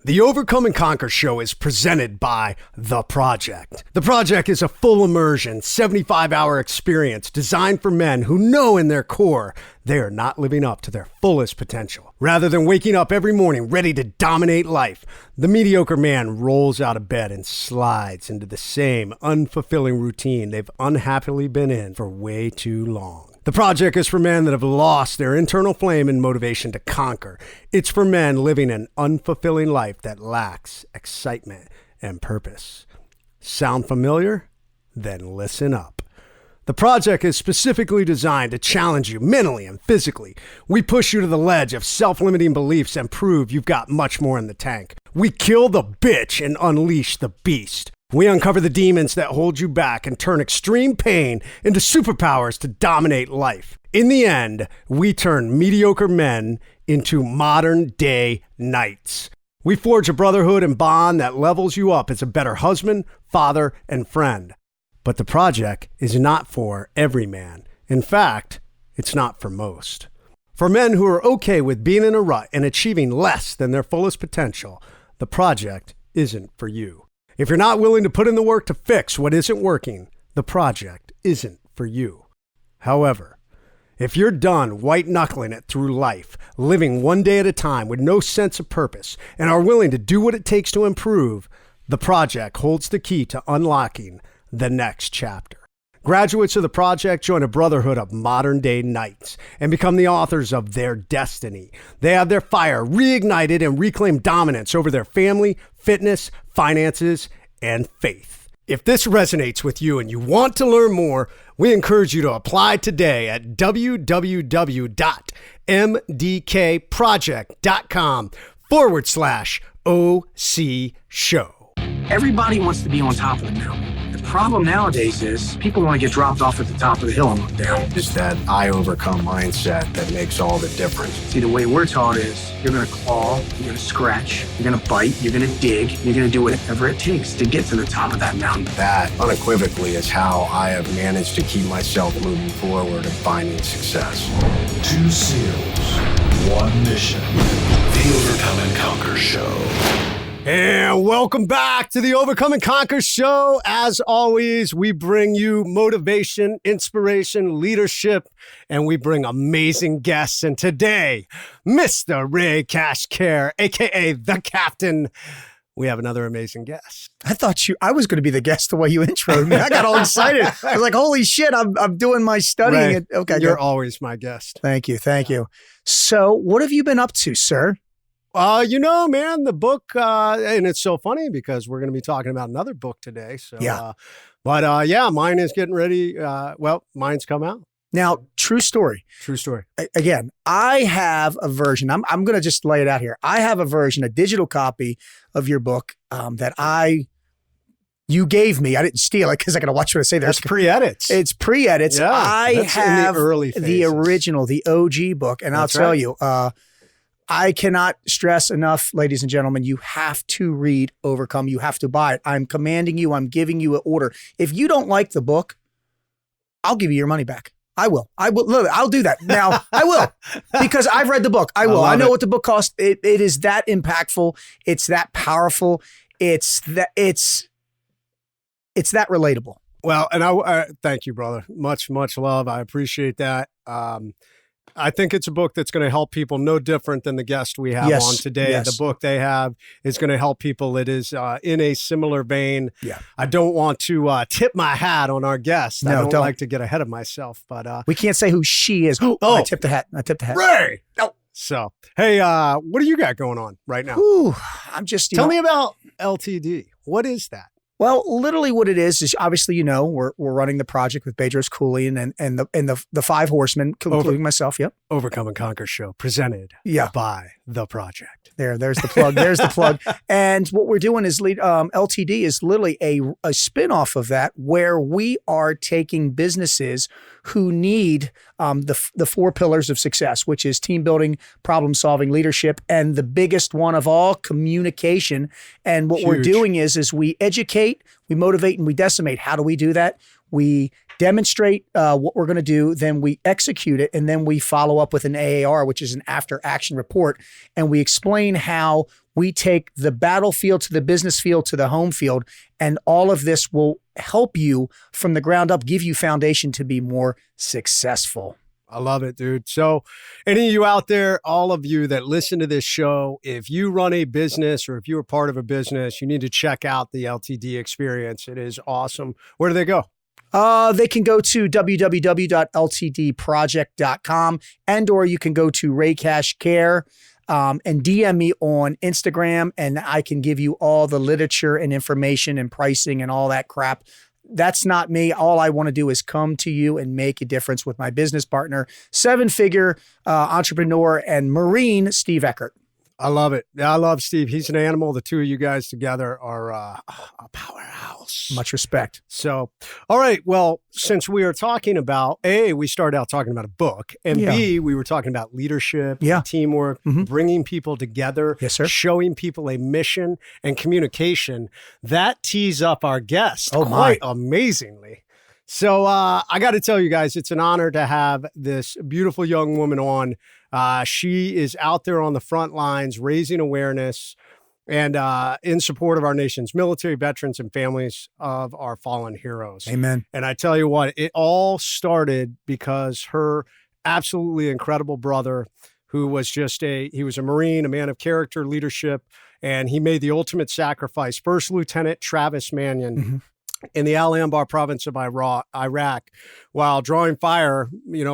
The Overcome and Conquer show is presented by The Project. The Project is a full immersion, 75-hour experience designed for men who know in their core they are not living up to their fullest potential. Rather than waking up every morning ready to dominate life, the mediocre man rolls out of bed and slides into the same unfulfilling routine they've unhappily been in for way too long. The Project is for men that have lost their internal flame and motivation to conquer. It's for men living an unfulfilling life that lacks excitement and purpose. Sound familiar? Then listen up. The Project is specifically designed to challenge you mentally and physically. We push you to the ledge of self-limiting beliefs and prove you've got much more in the tank. We kill the bitch and unleash the beast. We uncover the demons that hold you back and turn extreme pain into superpowers to dominate life. In the end, we turn mediocre men into modern-day knights. We forge a brotherhood and bond that levels you up as a better husband, father, and friend. But the Project is not for every man. In fact, it's not for most. For men who are okay with being in a rut and achieving less than their fullest potential, the Project isn't for you. If you're not willing to put in the work to fix what isn't working, the Project isn't for you. However, if you're done white-knuckling it through life, living one day at a time with no sense of purpose, and are willing to do what it takes to improve, the Project holds the key to unlocking the next chapter. Graduates of the Project join a brotherhood of modern-day knights and become the authors of their destiny. They have their fire reignited and reclaim dominance over their family, fitness, finances, and faith. If this resonates with you and you want to learn more, we encourage you to apply today at www.mdkproject.com/OC show. Everybody wants to be on top of the mountain. The problem nowadays is people want to get dropped off at the top of the hill and look down. It's that I overcome mindset that makes all the difference. See, the way we're taught is you're going to claw, you're going to scratch, you're going to bite, you're going to dig, you're going to do whatever it takes to get to the top of that mountain. That unequivocally is how I have managed to keep myself moving forward and finding success. 2 SEALs, 1 mission. The Overcome and Conquer Show. And welcome back to the Overcome and Conquer show. As always, we bring you motivation, inspiration, leadership, and we bring amazing guests. And today, Mr. Ray Cashcare, a.k.a. The Captain. We have another amazing guest. I was going to be the guest the way you introed me. I got all excited. I was like, holy shit, I'm doing my studying. Ray, okay, you're always my guest. Thank you. So what have you been up to, sir? Man, the book, and it's so funny because we're going to be talking about another book today. So, yeah. Mine is getting ready. Mine's come out. Now, true story. Again, I have a version. I'm going to just lay it out here. I have a version, a digital copy of your book you gave me. I didn't steal it because I got to watch what I say. That's pre-edits. It's pre-edits. Yeah, I have in the early phases. The original, the OG book, and I'll tell you. I cannot stress enough, ladies and gentlemen, you have to read Overcome. You have to buy it. I'm commanding you. I'm giving you an order. If you don't like the book, I'll give you your money back. I will. Look, I'll do that. Now, I will. Because I've read the book. I will. I know what the book costs. It is that impactful. It's that powerful. It's that relatable. Well, and I thank you, brother. Much, much love. I appreciate that. I think it's a book that's going to help people, no different than the guest we have on today. Yes. The book they have is going to help people. It is in a similar vein. Yeah. I don't want to tip my hat on our guest. No, I don't like to get ahead of myself, but we can't say who she is. Oh, I tipped the hat. Ray. Oh. So, hey, what do you got going on right now? Ooh, I'm just tell me about LTD. What is that? Well, literally what it is obviously, we're running the project with Bedros Cooley and the 5 horsemen, including myself. Yep. Overcome and Conquer show presented by The Project. There's the plug. There's the plug. And what we're doing is LTD is literally a spinoff of that, where we are taking businesses who need the 4 pillars of success, which is team building, problem solving, leadership, and the biggest one of all, communication. And what we're doing is we educate, we motivate, and we decimate. How do we do that? We demonstrate what we're going to do, then we execute it, and then we follow up with an AAR, which is an after action report. And we explain how We take the battlefield to the business field to the home field, and all of this will help you from the ground up, give you foundation to be more successful. I love it, dude. So any of you out there, all of you that listen to this show, if you run a business or if you're a part of a business, you need to check out the LTD experience. It is awesome. Where do they go? They can go to www.ltdproject.com, or you can go to Ray Cash Care and DM me on Instagram, and I can give you all the literature and information and pricing and all that crap. That's not me. All I want to do is come to you and make a difference with my business partner, 7-figure entrepreneur and Marine, Steve Eckert. I love it. I love Steve. He's an animal. The two of you guys together are a powerhouse. Much respect. So, all right. Well, since we are talking about, A, we started out talking about a book, and B, we were talking about leadership, teamwork, bringing people together, showing people a mission and communication. That tees up our guest quite amazingly. So I got to tell you guys, it's an honor to have this beautiful young woman on. She is out there on the front lines, raising awareness and in support of our nation's military veterans and families of our fallen heroes. Amen. And I tell you what, it all started because her absolutely incredible brother, who was he was a Marine, a man of character, leadership, and he made the ultimate sacrifice. First Lieutenant Travis Manion, in the Al-Anbar province of Iraq, while drawing fire.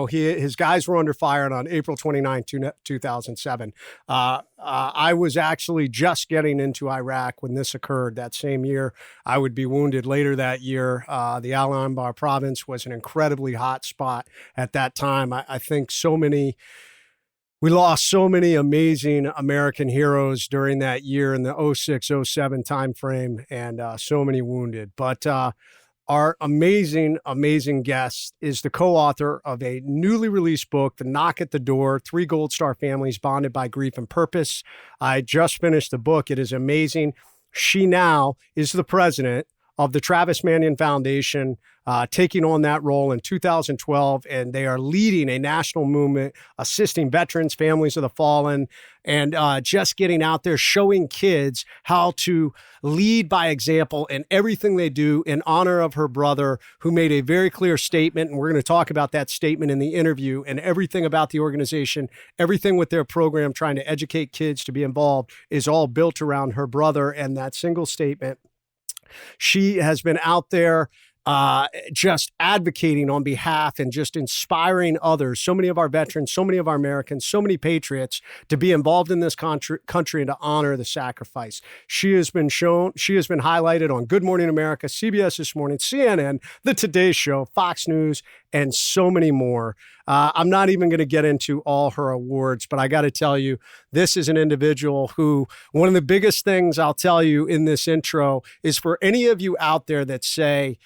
His guys were under fire on April 29, 2007. I was actually just getting into Iraq when this occurred that same year. I would be wounded later that year. The Al-Anbar province was an incredibly hot spot at that time. I think we lost so many amazing American heroes during that year in the 06-07 timeframe, and so many wounded. But our amazing, amazing guest is the co-author of a newly released book, The Knock at the Door, 3 Gold Star Families Bonded by Grief and Purpose. I just finished the book. It is amazing. She now is the president of the Travis Manion Foundation, taking on that role in 2012, and they are leading a national movement, assisting veterans, families of the fallen, and just getting out there, showing kids how to lead by example in everything they do in honor of her brother, who made a very clear statement, and we're going to talk about that statement in the interview, and everything about the organization, everything with their program, trying to educate kids to be involved, is all built around her brother and that single statement. She has been out there just advocating on behalf and just inspiring others, so many of our veterans, so many of our Americans, so many patriots, to be involved in this country and to honor the sacrifice. She has been highlighted on Good Morning America, CBS This Morning, CNN, The Today Show, Fox News, and so many more. I'm not even going to get into all her awards, but I got to tell you, this is an individual who, one of the biggest things I'll tell you in this intro is for any of you out there that say,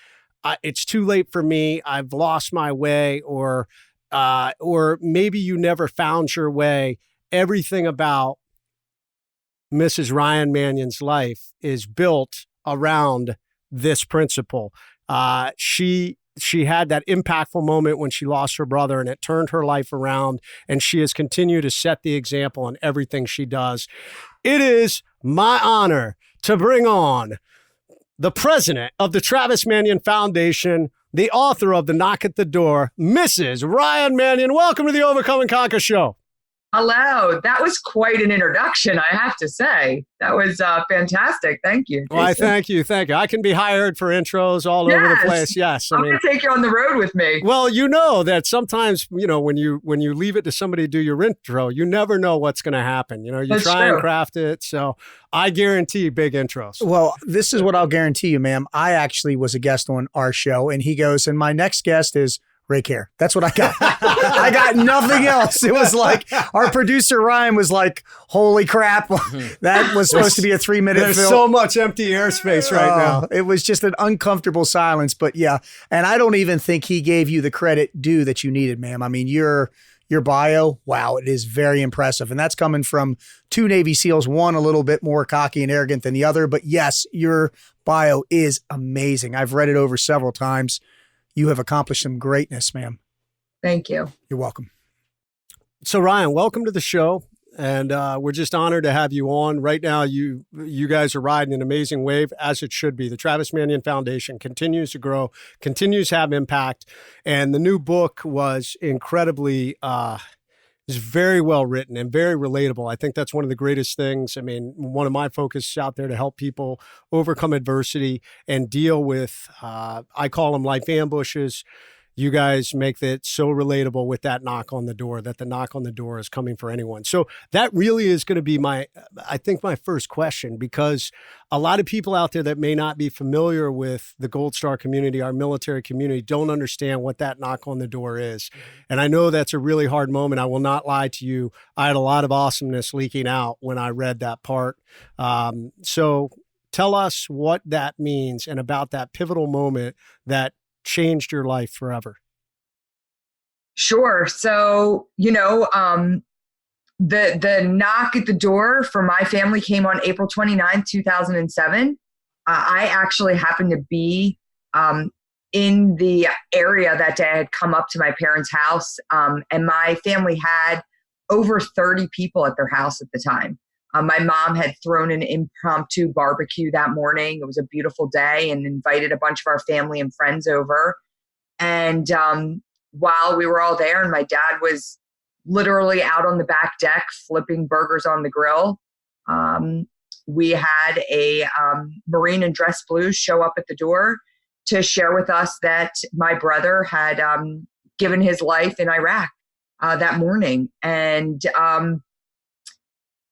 it's too late for me, I've lost my way, or maybe you never found your way. Everything about Mrs. Ryan Manion's life is built around this principle. She had that impactful moment when she lost her brother, and it turned her life around, and she has continued to set the example in everything she does. It is my honor to bring on the president of the Travis Manion Foundation, the author of The Knock at the Door, Mrs. Ryan Manion. Welcome to the Overcome and Conquer Show. Hello. That was quite an introduction, I have to say. That was fantastic. Thank you, Jason. Well, thank you. I can be hired for intros all over the place. Yes. I'm going to take you on the road with me. Well, you know that sometimes, when you leave it to somebody to do your intro, you never know what's going to happen. You That's try true. and craft it. So I guarantee big intros. Well, this is what I'll guarantee you, ma'am. I actually was a guest on our show, and he goes, and my next guest is Ray Care. That's what I got. I got nothing else. It was like our producer Ryan was like, "Holy crap!" That was supposed to be a 3-minute film. There's so much empty airspace right now. It was just an uncomfortable silence. But yeah, and I don't even think he gave you the credit due that you needed, ma'am. I mean, your bio, wow, it is very impressive, and that's coming from 2 Navy SEALs. One a little bit more cocky and arrogant than the other, but yes, your bio is amazing. I've read it over several times. You have accomplished some greatness, ma'am. Thank you. You're welcome. So Ryan, welcome to the show. And we're just honored to have you on. Right now, you guys are riding an amazing wave, as it should be. The Travis Manion Foundation continues to grow, continues to have impact. And the new book was incredibly is very well written and very relatable. I think that's one of the greatest things. I mean, one of my focuses out there to help people overcome adversity and deal with, I call them life ambushes. You guys make it so relatable with that knock on the door, that the knock on the door is coming for anyone. So that really is going to be my first question, because a lot of people out there that may not be familiar with the Gold Star community, our military community, don't understand what that knock on the door is. And I know that's a really hard moment. I will not lie to you. I had a lot of awesomeness leaking out when I read that part. So tell us what that means and about that pivotal moment that changed your life forever. Sure. So, the knock at the door for my family came on April 29th, 2007. I actually happened to be in the area that day. I had come up to my parents' house, and my family had over 30 people at their house at the time. My mom had thrown an impromptu barbecue that morning. It was a beautiful day, and invited a bunch of our family and friends over. And while we were all there, and my dad was literally out on the back deck flipping burgers on the grill, we had a Marine in dress blues show up at the door to share with us that my brother had given his life in Iraq that morning. And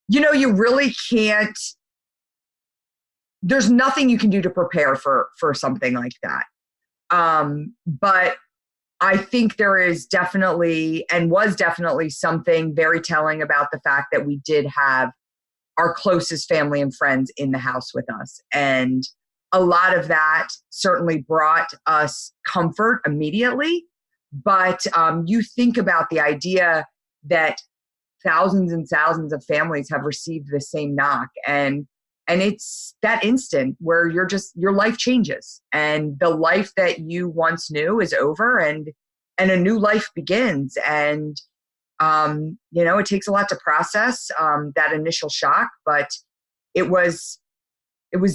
you really can't, there's nothing you can do to prepare for something like that. But I think there is definitely, and was definitely, something very telling about the fact that we did have our closest family and friends in the house with us. And a lot of that certainly brought us comfort immediately. But you think about the idea that thousands and thousands of families have received the same knock, and it's that instant where your life changes, and the life that you once knew is over, and a new life begins. And it takes a lot to process that initial shock, but it was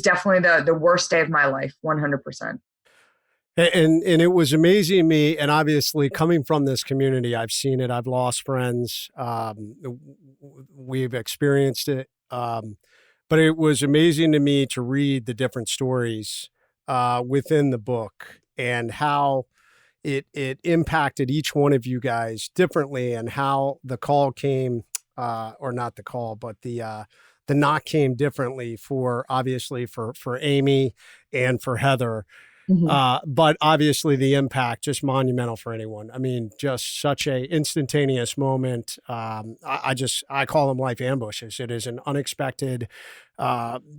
definitely the worst day of my life, 100%. And it was amazing to me. And obviously, coming from this community, I've seen it. I've lost friends. We've experienced it. But it was amazing to me to read the different stories within the book, and how it impacted each one of you guys differently, and how the call came, or not the call, but the knock came differently for Amy and for Heather. Mm-hmm. But obviously the impact, just monumental for anyone. I mean, just such a instantaneous moment. I call them life ambushes. It is an unexpected,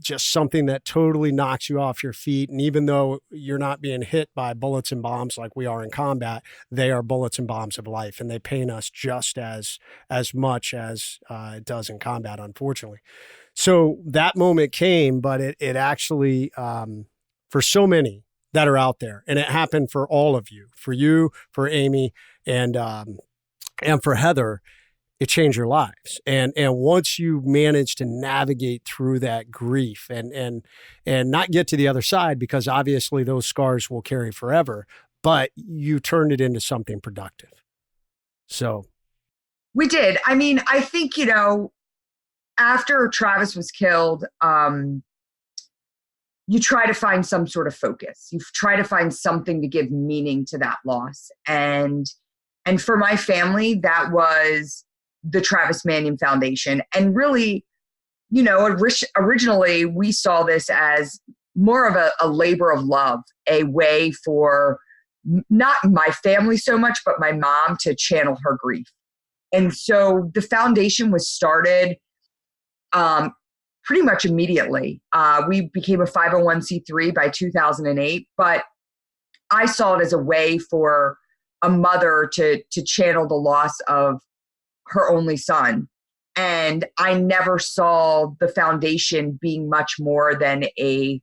just something that totally knocks you off your feet. And even though you're not being hit by bullets and bombs like we are in combat, they are bullets and bombs of life, and they pain us just as much as it does in combat, unfortunately. So that moment came, but it actually, for so many that are out there, and it happened for all of you, for Amy, and for Heather, it changed your lives. And once you manage to navigate through that grief and not get to the other side, because obviously those scars will carry forever, but you turned it into something productive. So we did. I mean, I think, after Travis was killed, you try to find some sort of focus. You try to find something to give meaning to that loss. And for my family, that was the Travis Manion Foundation. And really, originally we saw this as more of a labor of love, a way for not my family so much, but my mom to channel her grief. And so the foundation was started pretty much immediately. We became a 501c3 by 2008, but I saw it as a way for a mother to channel the loss of her only son. And I never saw the foundation being much more than a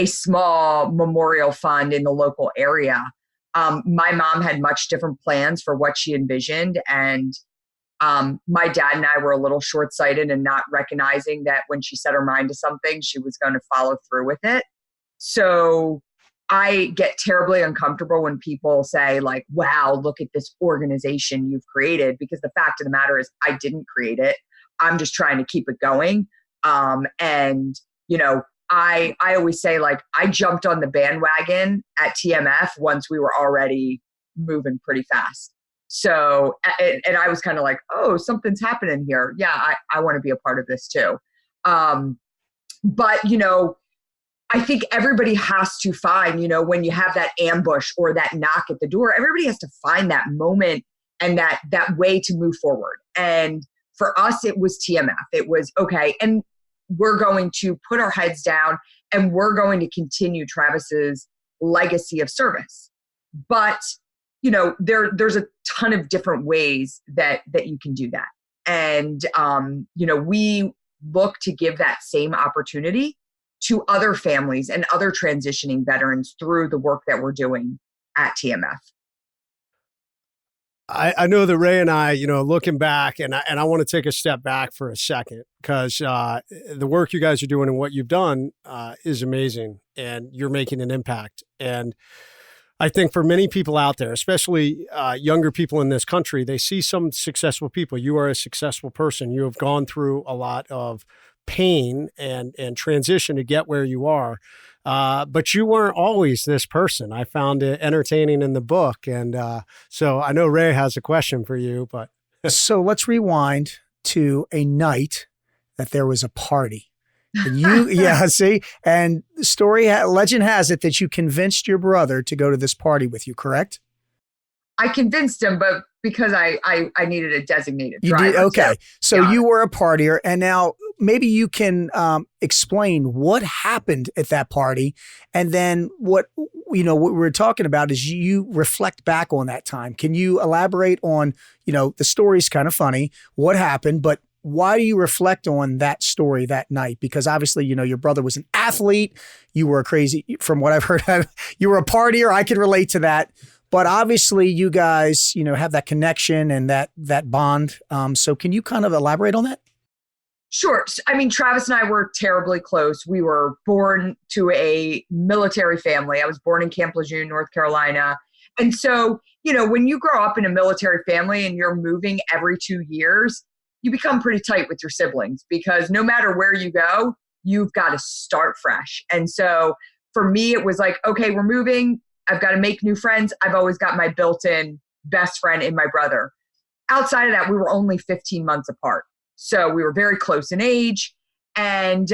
small memorial fund in the local area. My mom had much different plans for what she envisioned, and My dad and I were a little short-sighted and not recognizing that when she set her mind to something, she was going to follow through with it. So I get terribly uncomfortable when people say like, wow, look at this organization you've created, because the fact of the matter is I didn't create it. I'm just trying to keep it going. And, you know, I always say like I jumped on the bandwagon at TMF once we were already moving pretty fast. So, and I was kind of like, oh, something's happening here. Yeah, I want to be a part of this too. But, you know, I think everybody has to find, you know, when you have that ambush or that knock at the door, everybody has to find that moment and that way to move forward. And for us, it was TMF. It was, okay, and we're going to put our heads down and we're going to continue Travis's legacy of service. But, you know, there's a ton of different ways that you can do that. And, you know, we look to give that same opportunity to other families and other transitioning veterans through the work that we're doing at TMF. I know that Ray and I, you know, looking back, and I want to take a step back for a second, because the work you guys are doing and what you've done is amazing, and you're making an impact. And I think for many people out there, especially younger people in this country, they see some successful people. You are a successful person. You have gone through a lot of pain and transition to get where you are. But you weren't always this person. I found it entertaining in the book. And so I know Ray has a question for you, but. So let's rewind to a night that there was a party. And you, yeah, see, and the story, legend has it that you convinced your brother to go to this party with you, correct? I convinced him, but because I needed a designated driver. You did? Okay. So yeah. You were a partier, and now maybe you can explain what happened at that party, and then what we're talking about is you reflect back on that time. Can you elaborate on, the story's kind of funny, what happened, but why do you reflect on that story that night? Because obviously, your brother was an athlete. You were from what I've heard, you were a partier. I can relate to that. But obviously you guys, have that connection and that bond. So can you kind of elaborate on that? Sure. I mean, Travis and I were terribly close. We were born to a military family. I was born in Camp Lejeune, North Carolina. And so, when you grow up in a military family and you're moving every 2 years, you become pretty tight with your siblings, because no matter where you go, you've got to start fresh. And so for me, it was like, okay, we're moving. I've got to make new friends. I've always got my built-in best friend in my brother. Outside of that, we were only 15 months apart. So we were very close in age, and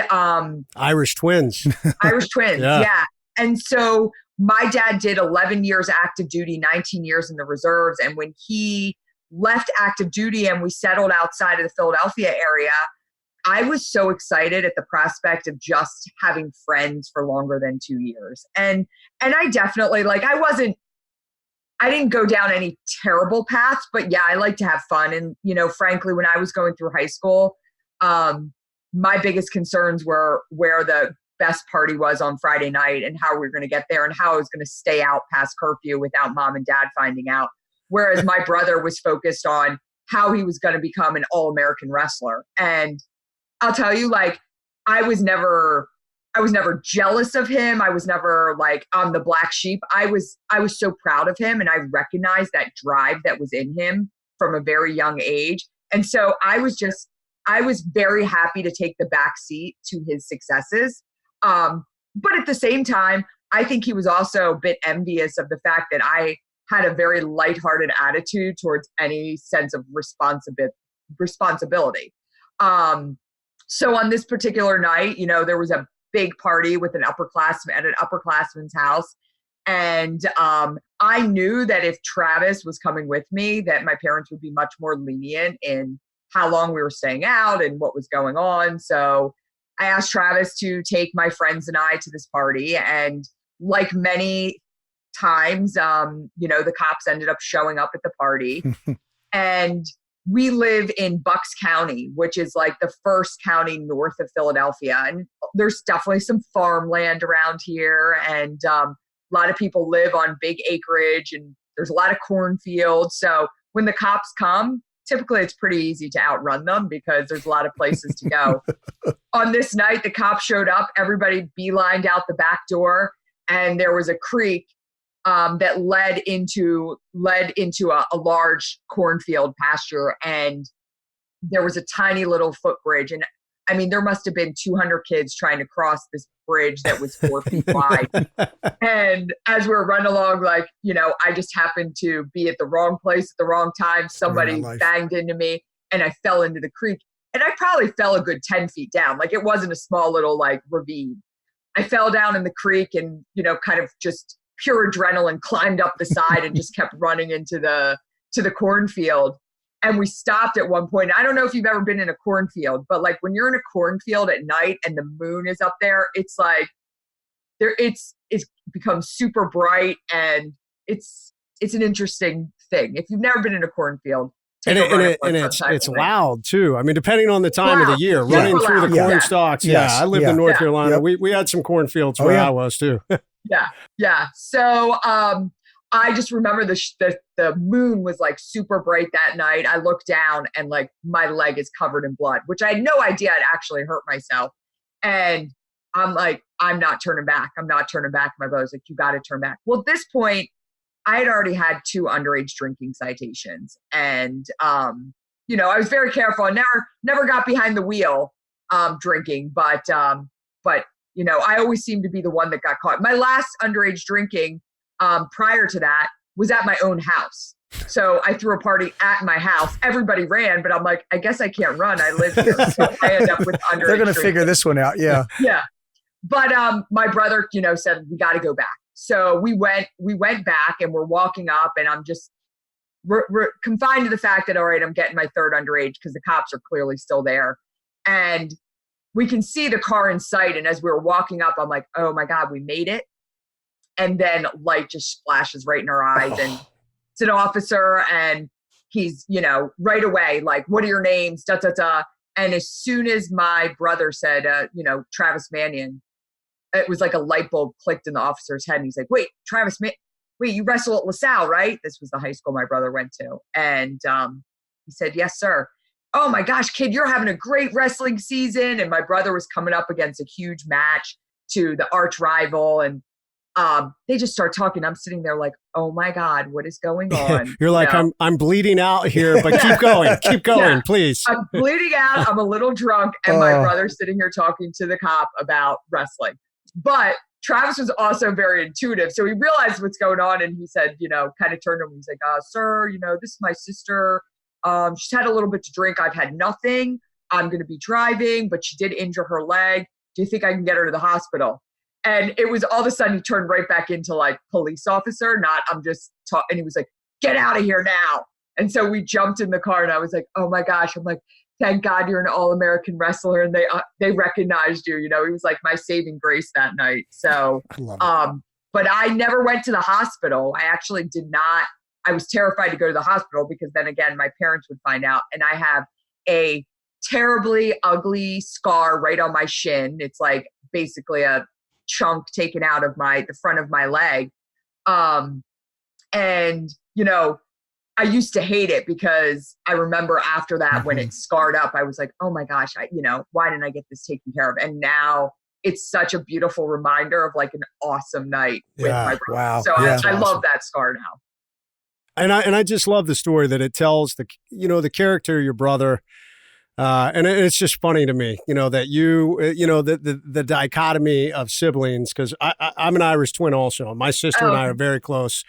Irish twins. Irish twins, Yeah. yeah. And so my dad did 11 years active duty, 19 years in the reserves. And when he left active duty and we settled outside of the Philadelphia area, I was so excited at the prospect of just having friends for longer than 2 years. And I definitely, I didn't go down any terrible paths, but yeah, I like to have fun. And, frankly, when I was going through high school, my biggest concerns were where the best party was on Friday night and how we were going to get there and how I was going to stay out past curfew without mom and dad finding out. Whereas my brother was focused on how he was going to become an all-American wrestler. And I'll tell you, I was never jealous of him. I was never I'm the black sheep. I was so proud of him, and I recognized that drive that was in him from a very young age. And so I was very happy to take the back seat to his successes. But at the same time, I think he was also a bit envious of the fact that I had a very lighthearted attitude towards any sense of responsibility. So on this particular night, there was a big party with an upperclassman's house. And I knew that if Travis was coming with me, that my parents would be much more lenient in how long we were staying out and what was going on. So I asked Travis to take my friends and I to this party. And like many times, the cops ended up showing up at the party. And we live in Bucks County, which is the first county north of Philadelphia. And there's definitely some farmland around here. And a lot of people live on big acreage, and there's a lot of cornfields. So when the cops come, typically it's pretty easy to outrun them because there's a lot of places to go. On this night, the cops showed up, everybody beelined out the back door, and there was a creek that led into a large cornfield pasture, and there was a tiny little footbridge. And I mean, there must have been 200 kids trying to cross this bridge that was 4 feet wide. And as we were running along, like, you know, I just happened to be at the wrong place at the wrong time. Somebody banged into me and I fell into the creek. And I probably fell a good 10 feet down. Like, it wasn't a small little like ravine. I fell down in the creek and, you know, kind of just pure adrenaline, climbed up the side and just kept running into the cornfield. And we stopped at one point. I don't know if you've ever been in a cornfield, but like when you're in a cornfield at night and the moon is up there, it's like it's becomes super bright, and it's an interesting thing. If you've never been in a cornfield, it's loud too. I mean, depending on the time of the year, running through the corn stalks. Yes. I lived in North Carolina. We had some cornfields where I was too. Yeah. So I just remember the moon was like super bright that night. I looked down and like my leg is covered in blood, which I had no idea I'd actually hurt myself. And I'm like, I'm not turning back. I'm not turning back. My brother's like, you got to turn back. Well, at this point, I had already had 2 underage drinking citations. And, you know, I was very careful. I never got behind the wheel drinking. But, you know, I always seemed to be the one that got caught. My last underage drinking prior to that was at my own house. So I threw a party at my house. Everybody ran, but I'm like, I guess I can't run. I live here. So I end up with underage They're going to figure this one out. Yeah. Yeah. But my brother, you know, said, we got to go back. So we went back and we're walking up, and I'm just, we're confined to the fact that, all right, I'm getting my 3rd underage because the cops are clearly still there. And we can see the car in sight. And as we were walking up, I'm like, oh my God, we made it. And then light just flashes right in our eyes. And it's an officer, and he's, you know, right away, like, what are your names? Da, da, da. And as soon as my brother said, you know, Travis Manion, it was like a light bulb clicked in the officer's head. And he's like, wait, wait, you wrestle at LaSalle, right? This was the high school my brother went to. And he said, yes, sir. Oh my gosh, kid, you're having a great wrestling season. And my brother was coming up against a huge match to the arch rival. And they just start talking. I'm sitting there like, oh my God, what is going on? You're like, you know? I'm bleeding out here, but keep going, please. I'm bleeding out. I'm a little drunk. And my brother's sitting here talking to the cop about wrestling. But Travis was also very intuitive. So he realized what's going on. And he said, you know, kind of turned to him. He's like, sir, you know, this is my sister. She's had a little bit to drink. I've had nothing. I'm going to be driving, but she did injure her leg. Do you think I can get her to the hospital? And it was all of a sudden he turned right back into like police officer, not I'm just talking. And he was like, get out of here now. And so we jumped in the car, and I was like, oh my gosh. I'm like, thank God you're an All-American wrestler, and they recognized you. You know, he was like my saving grace that night. So, but I never went to the hospital. I actually did not. I was terrified to go to the hospital because then again, my parents would find out. And I have a terribly ugly scar right on my shin. It's like basically a chunk taken out of the front of my leg. And, you know, I used to hate it because I remember after that, when it scarred up, I was like, oh my gosh, why didn't I get this taken care of? And now it's such a beautiful reminder of like an awesome night with my brother. Wow. So I love that scar now. And I just love the story that it tells the character of your brother. And it's just funny to me, you know, that the dichotomy of siblings, because I'm an Irish twin also. My sister and I are very close.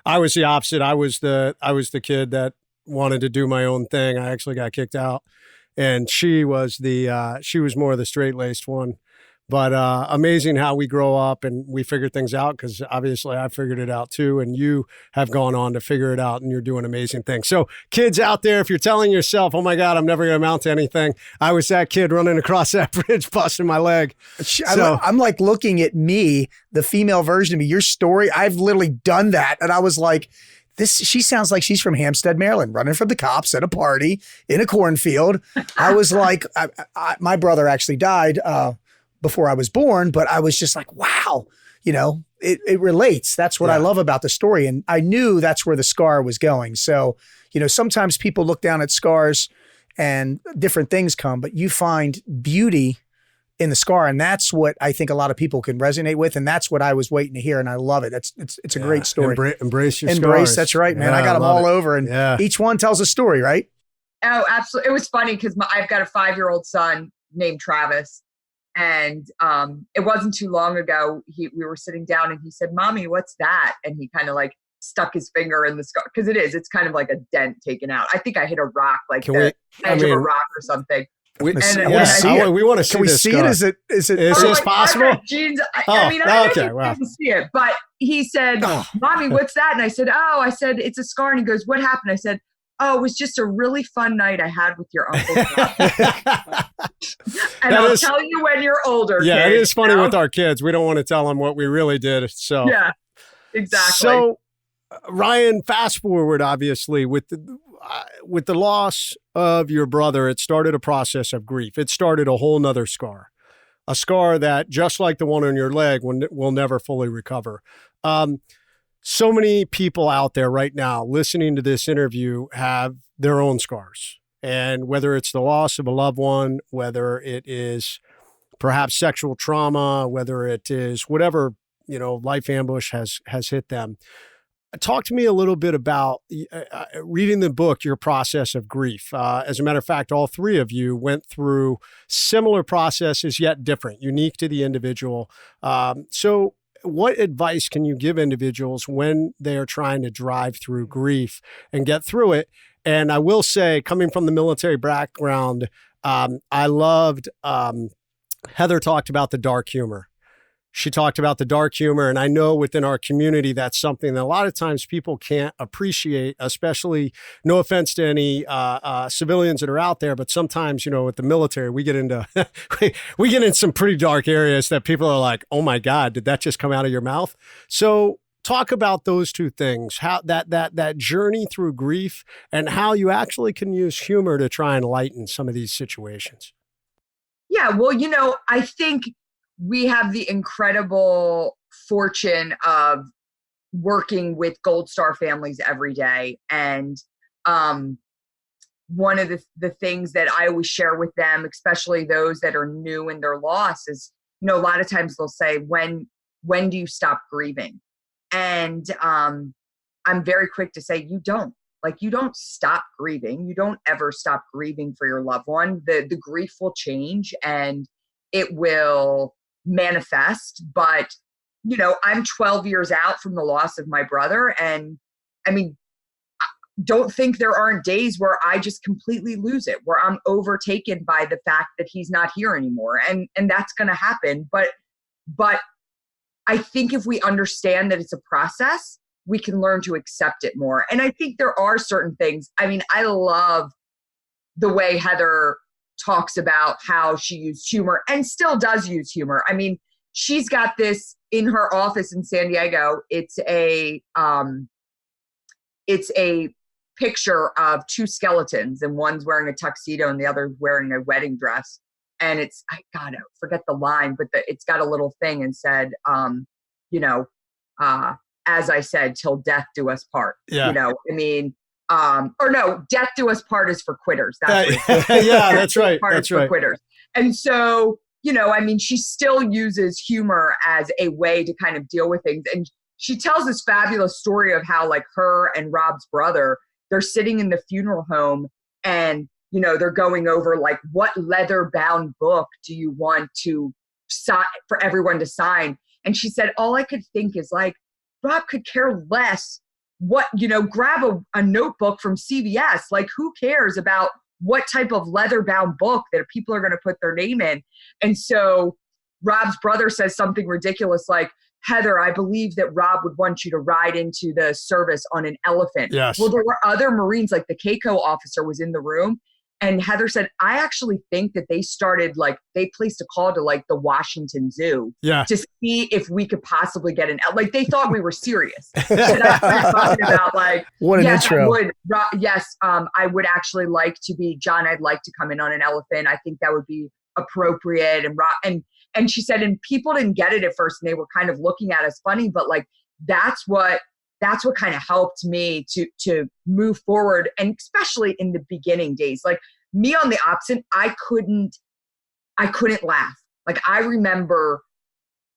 I was the opposite. I was the kid that wanted to do my own thing. I actually got kicked out, and she was more of the straight-laced one. But amazing how we grow up and we figure things out, because obviously I figured it out too, and you have gone on to figure it out, and you're doing amazing things. So kids out there, if you're telling yourself, oh my God, I'm never going to amount to anything, I was that kid running across that bridge, busting my leg. So, I'm like looking at me, the female version of me, your story, I've literally done that. And I was like, she sounds like she's from Hampstead, Maryland, running from the cops at a party in a cornfield. I was like, my brother actually died before I was born, but I was just like, wow, it relates. That's what I love about the story. And I knew that's where the scar was going. So, sometimes people look down at scars and different things come, but you find beauty in the scar. And that's what I think a lot of people can resonate with. And that's what I was waiting to hear. And I love it. It's a great story. Embrace your Embrace. scars. That's right, man. I got them all over, and each one tells a story, right? Oh, absolutely. It was funny because I've got a 5-year-old son named Travis. And it wasn't too long ago, we were sitting down and he said, "Mommy, what's that?" And he kind of like stuck his finger in the scar, because it's kind of like a dent taken out. I think I hit a rock, like the edge of a rock or something. We want to see this. Can we see it? Is this possible? Jeans, I mean, I didn't see it, but he said, "Mommy, what's that?" And I said, "It's a scar." And he goes, "What happened?" I said, "Oh, it was just a really fun night I had with your uncle." And I'll tell you when you're older. Yeah, kids, it is funny with our kids. We don't want to tell them what we really did. So yeah, exactly. So Ryan, fast forward, obviously, with the loss of your brother, it started a process of grief. It started a whole nother scar, a scar that, just like the one on your leg, will never fully recover. So many people out there right now listening to this interview have their own scars. And whether it's the loss of a loved one, whether it is perhaps sexual trauma, whether it is whatever, life ambush has hit them. Talk to me a little bit about reading the book, your process of grief. As a matter of fact, all three of you went through similar processes, yet different, unique to the individual. So what advice can you give individuals when they're trying to drive through grief and get through it? And I will say, coming from the military background, I loved Heather talked about the dark humor. She talked about the dark humor, and I know within our community, that's something that a lot of times people can't appreciate, especially, no offense to any civilians that are out there, but sometimes, with the military, we get into we get in some pretty dark areas that people are like, "Oh my God, did that just come out of your mouth?" So talk about those two things, how that journey through grief and how you actually can use humor to try and lighten some of these situations. Yeah, well, I think we have the incredible fortune of working with Gold Star families every day. And one of the things that I always share with them, especially those that are new in their loss, is, a lot of times they'll say, when do you stop grieving? And I'm very quick to say, you don't stop grieving. You don't ever stop grieving for your loved one. The grief will change and it will manifest. But, I'm 12 years out from the loss of my brother. And I mean, don't think there aren't days where I just completely lose it, where I'm overtaken by the fact that he's not here anymore. And that's going to happen. But I think if we understand that it's a process, we can learn to accept it more. And I think there are certain things. I mean, I love the way Heather talks about how she used humor and still does use humor. I mean, she's got this in her office in San Diego. It's a picture of two skeletons, and one's wearing a tuxedo and the other's wearing a wedding dress. And I forget the line, but it's got a little thing and said, as I said, till death do us part. Yeah. Or no, death do us part is for quitters. That's yeah, that's right. That's right. For quitters. And so, she still uses humor as a way to kind of deal with things. And she tells this fabulous story of how, like, her and Rob's brother, they're sitting in the funeral home and, they're going over, like, what leather-bound book do you want to sign for everyone to sign? And she said, all I could think is, like, Rob could care less what, grab a notebook from CVS. Like, who cares about what type of leather-bound book that people are going to put their name in? And so Rob's brother says something ridiculous like, Heather, I believe that Rob would want you to ride into the service on an elephant. Yes. Well, there were other Marines, like the KCO officer was in the room. And Heather said, I actually think that they placed a call to, like, the Washington Zoo to see if we could possibly get like, they thought we were serious. So that's what I'm talking about. Like, what an intro. I would actually like to be, John, I'd like to come in on an elephant. I think that would be appropriate. And And she said, and people didn't get it at first and they were kind of looking at us funny, but like, that's what kind of helped me to move forward. And especially in the beginning days, like me on the opposite, I couldn't laugh. Like I remember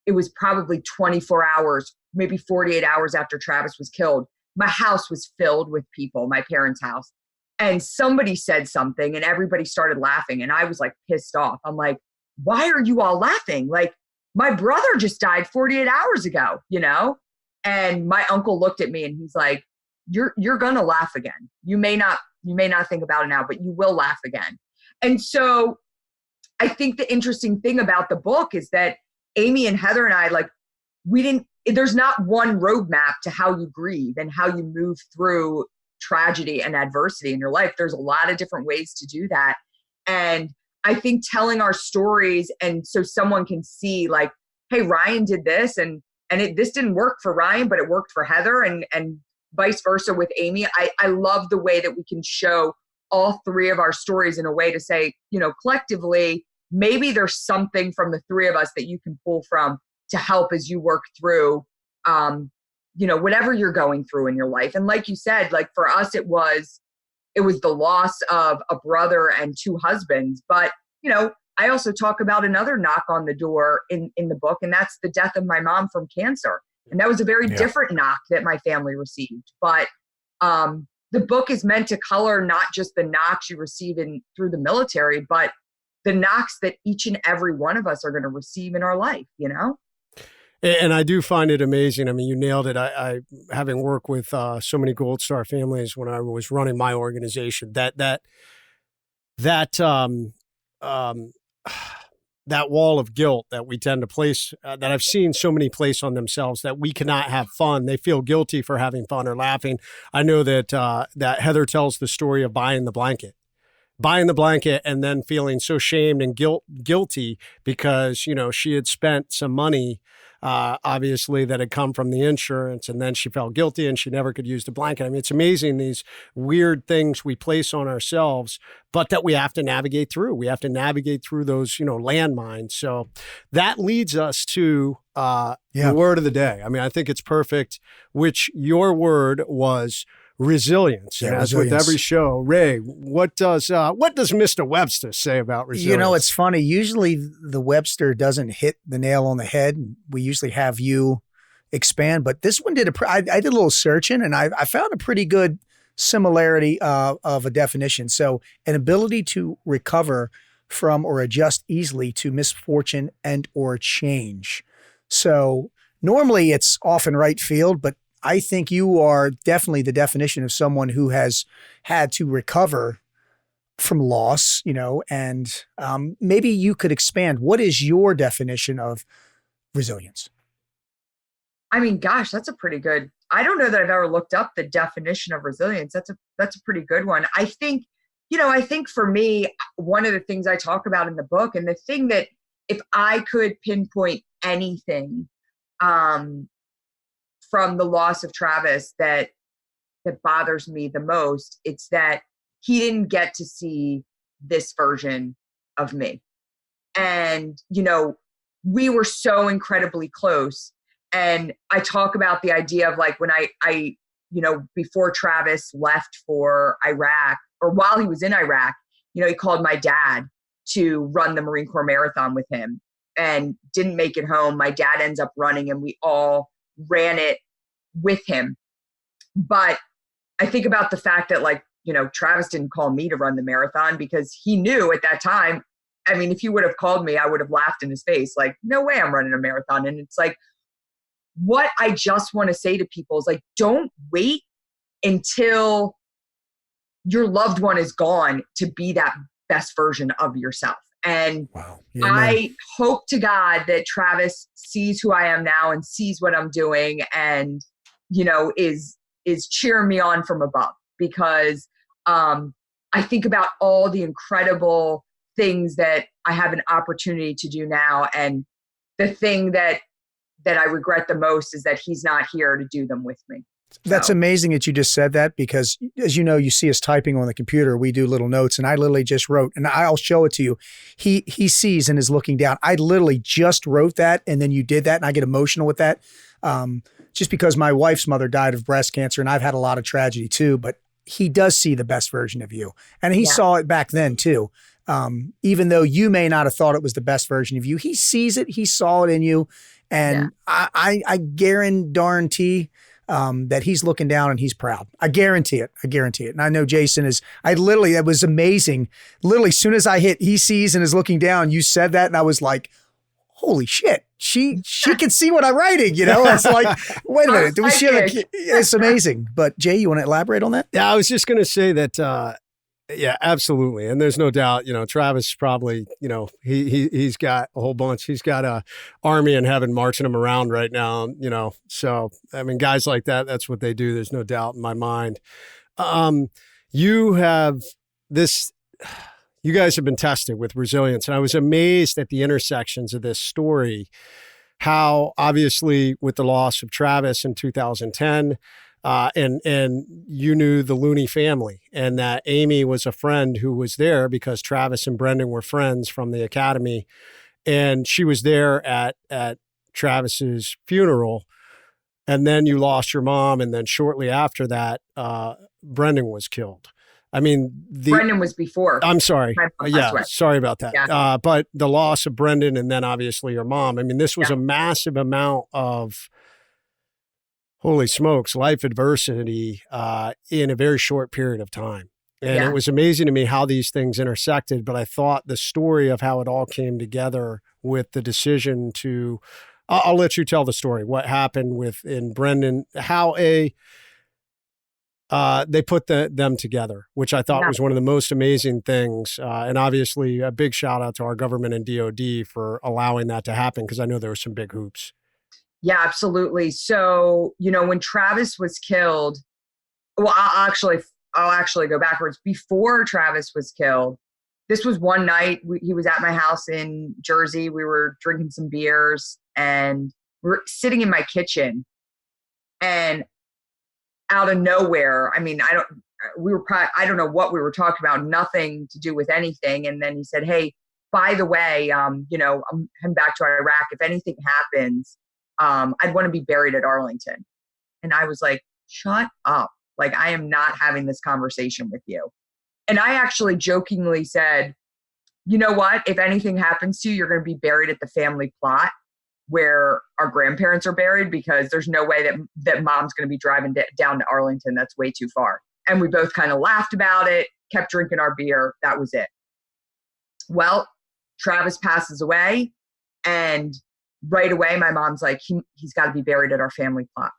it was probably 24 hours, maybe 48 hours after Travis was killed. My house was filled with people, my parents' house. And somebody said something and everybody started laughing. And I was like pissed off. I'm like, why are you all laughing? Like my brother just died 48 hours ago, you know? And my uncle looked at me and he's like, you're going to laugh again. You may not think about it now, but you will laugh again. And so I think the interesting thing about the book is that Amy and Heather and I, like, there's not one roadmap to how you grieve and how you move through tragedy and adversity in your life. There's a lot of different ways to do that. And I think telling our stories and so someone can see like, hey, Ryan did this and this didn't work for Ryan, but it worked for Heather and vice versa with Amy. I love the way that we can show all three of our stories in a way to say, you know, collectively, maybe there's something from the three of us that you can pull from to help as you work through, you know, whatever you're going through in your life. And like you said, like for us, it was the loss of a brother and two husbands. But, you know, I also talk about another knock on the door in the book, and that's the death of my mom from cancer. And that was a very different knock that my family received. But the book is meant to color not just the knocks you receive through the military, but the knocks that each and every one of us are going to receive in our life, you know? And I do find it amazing. I mean, you nailed it. I having worked with so many Gold Star families when I was running my organization, that wall of guilt that we tend to place, that I've seen so many place on themselves, that we cannot have fun. They feel guilty for having fun or laughing. I know that that Heather tells the story of buying the blanket and then feeling so shamed and guilty because, you know, she had spent some money, obviously, that had come from the insurance, and then she felt guilty and she never could use the blanket. I mean, it's amazing, these weird things we place on ourselves, but that we have to navigate through. We have to navigate through those, you know, landmines. So that leads us to the word of the day. I mean, I think it's perfect, which your word was resilience. And as with every show, Ray, what does Mr. Webster say about resilience? You know, it's funny. Usually the Webster doesn't hit the nail on the head. We usually have you expand, but this one I did a little searching and I found a pretty good similarity of a definition. So an ability to recover from or adjust easily to misfortune and or change. So normally it's off in right field, but I think you are definitely the definition of someone who has had to recover from loss, you know, and maybe you could expand. What is your definition of resilience? I mean, gosh, that's a pretty good, I don't know that I've ever looked up the definition of resilience. That's a pretty good one. I think for me, one of the things I talk about in the book, and the thing that if I could pinpoint anything, from the loss of Travis that bothers me the most, it's that he didn't get to see this version of me. And, you know, we were so incredibly close. And I talk about the idea of like when I you know, before Travis left for Iraq, or while he was in Iraq, you know, he called my dad to run the Marine Corps Marathon with him and didn't make it home. My dad ends up running and we all ran it with him. But I think about the fact that, like, you know, Travis didn't call me to run the marathon because he knew at that time, I mean, if he would have called me, I would have laughed in his face. Like, no way I'm running a marathon. And it's like, what I just want to say to people is like, don't wait until your loved one is gone to be that best version of yourself. And I hope to God that Travis sees who I am now and sees what I'm doing and, you know, is cheering me on from above, because I think about all the incredible things that I have an opportunity to do now. And the thing that I regret the most is that he's not here to do them with me. That's So, amazing that you just said that, because as you know, you see us typing on the computer, we do little notes, and I literally just wrote, and I'll show it to you. He sees and is looking down. I literally just wrote that, and then you did that, and I get emotional with that. Just because my wife's mother died of breast cancer, and I've had a lot of tragedy too, but he does see the best version of you. And he saw it back then too. Even though you may not have thought it was the best version of you, he sees it, he saw it in you. And I guarantee that he's looking down and he's proud. I guarantee it. And I know Jason is, that was amazing. Literally, as soon as I hit, he sees and is looking down, you said that. And I was like, holy shit. She can see what I'm writing, you know? It's like, wait a minute. It's amazing. But Jay, you want to elaborate on that? Yeah, I was just going to say that, yeah, absolutely. And there's no doubt, Travis probably, he's got a whole bunch. He's got a army in heaven marching him around right now, So, I mean, guys like that, that's what they do. There's no doubt in my mind. You guys have been tested with resilience. And I was amazed at the intersections of this story, how obviously with the loss of Travis in 2010, and you knew the Looney family, and that Amy was a friend who was there because Travis and Brendan were friends from the academy. And she was there at Travis's funeral. And then you lost your mom. And then shortly after that, Brendan was killed. I mean, Brendan was before. I'm sorry. Yeah, right. sorry about that. Yeah. But the loss of Brendan and then obviously your mom. I mean, this was a massive amount of, holy smokes, life adversity in a very short period of time. And it was amazing to me how these things intersected. But I thought the story of how it all came together with the decision to, I'll let you tell the story, what happened in Brendan, how they put them together, which I thought was one of the most amazing things. And obviously a big shout out to our government and DOD for allowing that to happen, because I know there were some big hoops. Yeah, absolutely. So, when Travis was killed, well, I'll actually go backwards. Before Travis was killed, this was one night he was at my house in Jersey. We were drinking some beers and we're sitting in my kitchen, and out of nowhere, I mean, I don't know what we were talking about, nothing to do with anything. And then he said, hey, by the way, I'm heading back to Iraq. If anything happens, I'd want to be buried at Arlington. And I was like, shut up. Like, I am not having this conversation with you. And I actually jokingly said, you know what? If anything happens to you, you're going to be buried at the family plot where our grandparents are buried, because there's no way that mom's going to be driving down to Arlington. That's way too far. And we both kind of laughed about it, kept drinking our beer. That was it. Well, Travis passes away, and right away, my mom's like, he's got to be buried at our family plot.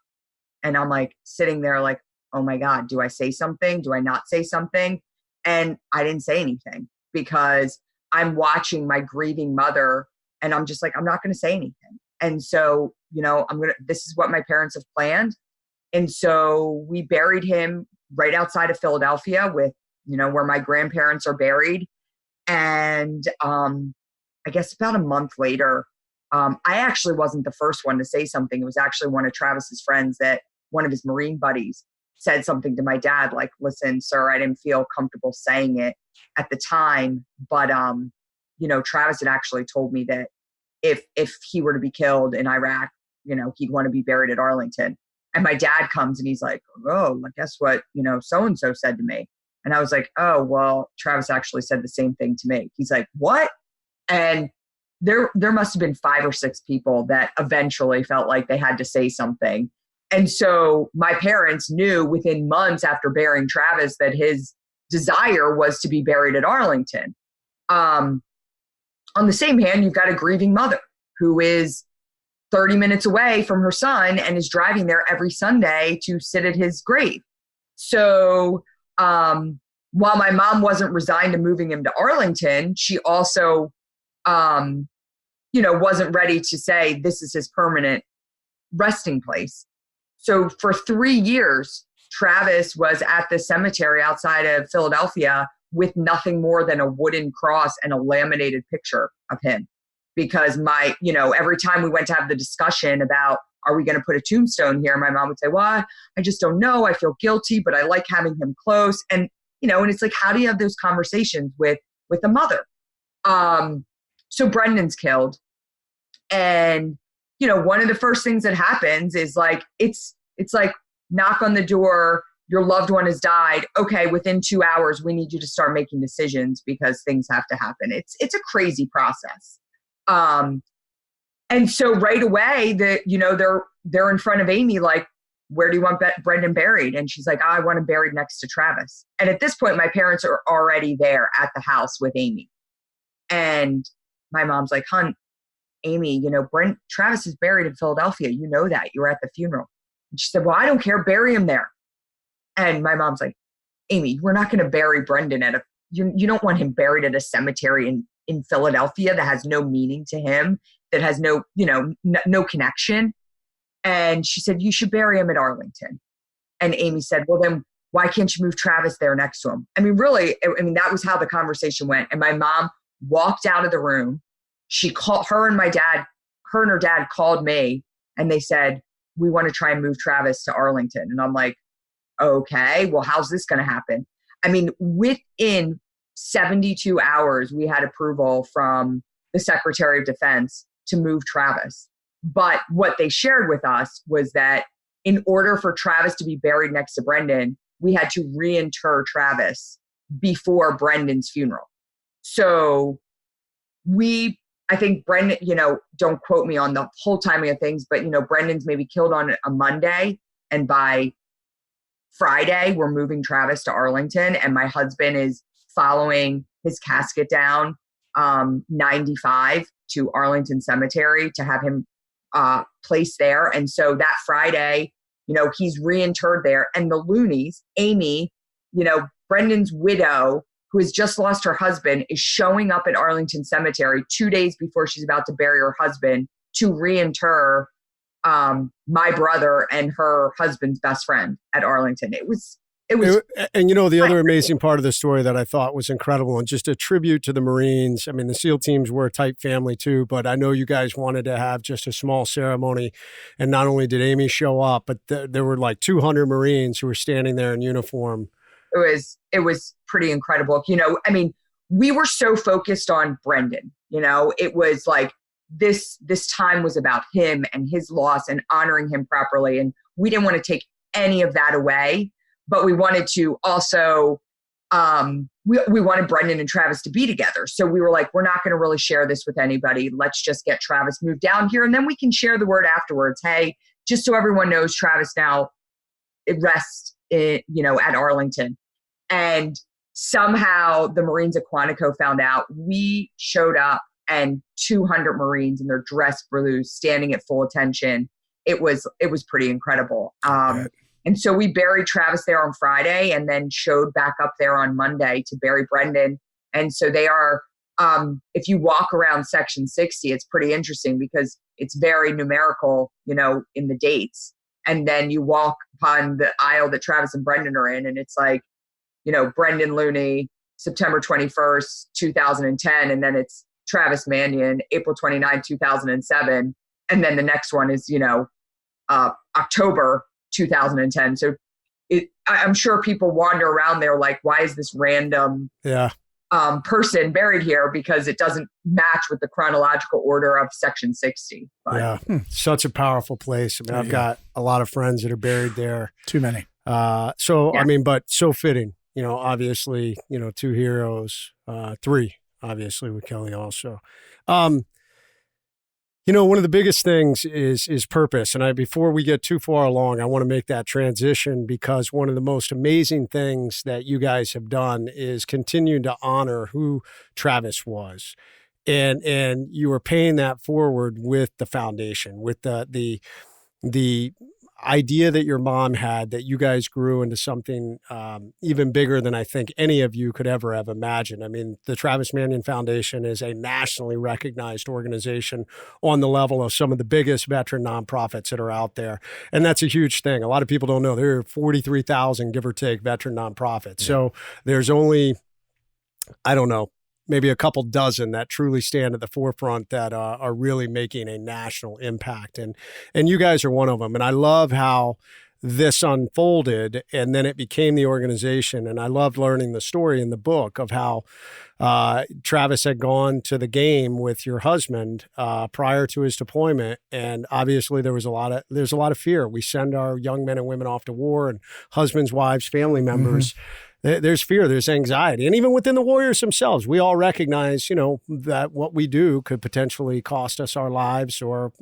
And I'm like sitting there like, oh my God, do I say something? Do I not say something? And I didn't say anything, because I'm watching my grieving mother, and I'm just like, I'm not going to say anything. And so, this is what my parents have planned. And so we buried him right outside of Philadelphia with, where my grandparents are buried. And I guess about a month later, I actually wasn't the first one to say something. It was actually one of Travis's friends, that one of his Marine buddies said something to my dad, like, listen, sir, I didn't feel comfortable saying it at the time. But, Travis had actually told me that if he were to be killed in Iraq, he'd want to be buried at Arlington. And my dad comes and he's like, oh, guess what, so-and-so said to me. And I was like, oh, well, Travis actually said the same thing to me. He's like, what? And there must have been 5 or 6 people that eventually felt like they had to say something. And so my parents knew within months after burying Travis that his desire was to be buried at Arlington. On the same hand, you've got a grieving mother who is 30 minutes away from her son and is driving there every Sunday to sit at his grave. So while my mom wasn't resigned to moving him to Arlington, she also, wasn't ready to say this is his permanent resting place. So for 3 years, Travis was at the cemetery outside of Philadelphia with nothing more than a wooden cross and a laminated picture of him. Because every time we went to have the discussion about are we going to put a tombstone here? My mom would say, well, I just don't know. I feel guilty, but I like having him close. And, and it's like, how do you have those conversations with a mother? So Brendan's killed. And, one of the first things that happens is like, it's like knock on the door, your loved one has died. Okay, within 2 hours, we need you to start making decisions because things have to happen. It's a crazy process. And so right away, they're in front of Amy, like, where do you want Brendan buried? And she's like, I want him buried next to Travis. And at this point, my parents are already there at the house with Amy. And my mom's like, hon, Amy, Travis is buried in Philadelphia. You know that. You were at the funeral. And she said, well, I don't care. Bury him there. And my mom's like, Amy, we're not going to bury Brendan you don't want him buried at a cemetery in Philadelphia that has no meaning to him, that has no connection. And she said, you should bury him at Arlington. And Amy said, well, then why can't you move Travis there next to him? I mean, really, that was how the conversation went. And my mom walked out of the room. She called her and her dad called me and they said, we want to try and move Travis to Arlington. And I'm like, okay, well, how's this going to happen? I mean, within 72 hours, we had approval from the Secretary of Defense to move Travis. But what they shared with us was that in order for Travis to be buried next to Brendan, we had to reinter Travis before Brendan's funeral. So I think Brendan, don't quote me on the whole timing of things, but, Brendan's maybe killed on a Monday. And by Friday, we're moving Travis to Arlington. And my husband is following his casket down 95 to Arlington Cemetery to have him placed there. And so that Friday, he's reinterred there. And the loonies, Amy, Brendan's widow, who has just lost her husband, is showing up at Arlington Cemetery 2 days before she's about to bury her husband to reinter my brother and her husband's best friend at Arlington. It was. And the other amazing part of the story that I thought was incredible, and just a tribute to the Marines. I mean, the SEAL teams were a tight family too, but I know you guys wanted to have just a small ceremony. And not only did Amy show up, but there were like 200 Marines who were standing there in uniform. It was pretty incredible. We were so focused on Brendan, it was like this time was about him and his loss and honoring him properly. And we didn't want to take any of that away. But we wanted to also, we wanted Brendan and Travis to be together. So we were like, we're not going to really share this with anybody. Let's just get Travis moved down here. And then we can share the word afterwards. Hey, just so everyone knows, Travis now rests at Arlington. And somehow the Marines at Quantico found out. We showed up and 200 Marines in their dress blues standing at full attention. It was pretty incredible. And so we buried Travis there on Friday and then showed back up there on Monday to bury Brendan. And so they are, if you walk around Section 60, it's pretty interesting because it's very numerical, in the dates. And then you walk upon the aisle that Travis and Brendan are in, and it's like, Brendan Looney, September 21st, 2010. And then it's Travis Manion, April 29, 2007. And then the next one is, October 2010. So I'm sure people wander around there like, why is this random person buried here? Because it doesn't match with the chronological order of Section 60. But, such a powerful place. I mean, I've got a lot of friends that are buried there. Too many. But so fitting, obviously, two heroes, three, obviously, with Kelly also. One of the biggest things is purpose. And before we get too far along, I want to make that transition because one of the most amazing things that you guys have done is continue to honor who Travis was. And you were paying that forward with the foundation, with the idea that your mom had, that you guys grew into something even bigger than I think any of you could ever have imagined. I mean, the Travis Manion Foundation is a nationally recognized organization on the level of some of the biggest veteran nonprofits that are out there. And that's a huge thing. A lot of people don't know there are 43,000, give or take, veteran nonprofits. Yeah. So there's only, maybe a couple dozen that truly stand at the forefront that are really making a national impact. And you guys are one of them. And I love how this unfolded and then it became the organization. And I loved learning the story in the book of how Travis had gone to the game with your husband prior to his deployment. And obviously there's a lot of fear. We send our young men and women off to war, and husbands, wives, family members. There's fear, there's anxiety. And even within the warriors themselves, we all recognize, that what we do could potentially cost us our lives or,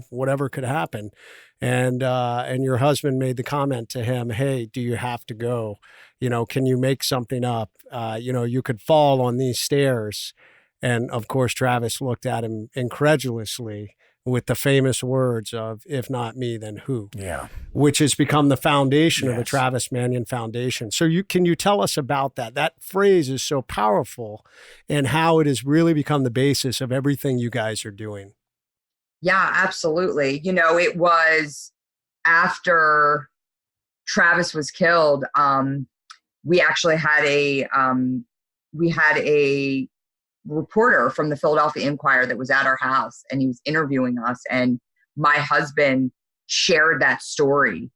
whatever could happen. And your husband made the comment to him, hey, do you have to go? Can you make something up? You could fall on these stairs. And of course, Travis looked at him incredulously with the famous words of, if not me, then who? Yeah. Which has become the foundation of the Travis Manion Foundation. So can you tell us about that? That phrase is so powerful and how it has really become the basis of everything you guys are doing. Yeah, absolutely. It was after Travis was killed. We actually had a reporter from the Philadelphia Inquirer that was at our house, and he was interviewing us. And my husband shared that story